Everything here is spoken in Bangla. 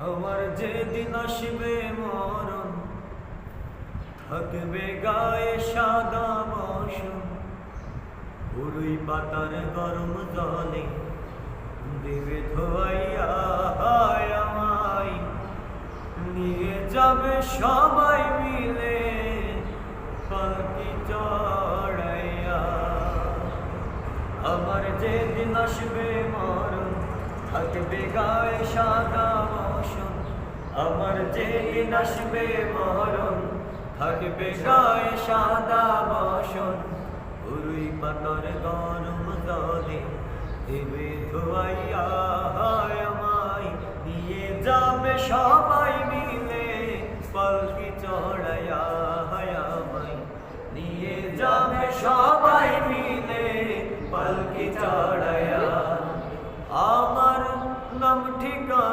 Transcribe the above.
আমার যেদিন আসবে মরণ, থাকবে গায়ে সাদা বসন, পুরুই পাতার গরম জলে দেবে ধোয়াইয়া আমায়, নিয়ে যাবে সবাই মিলে পালকি চড়াইয়া। আমার যেদিন আসবে মরণ, থাকবে গায়ে সাদা বসন, আমার যেদিন আসবে মরণ, থাকবে গায়ে সাদা বসন, পুরুই পাতার গরম জলে দেবে ধোয়াইয়া আমায়, নিয়ে যাবে সবাই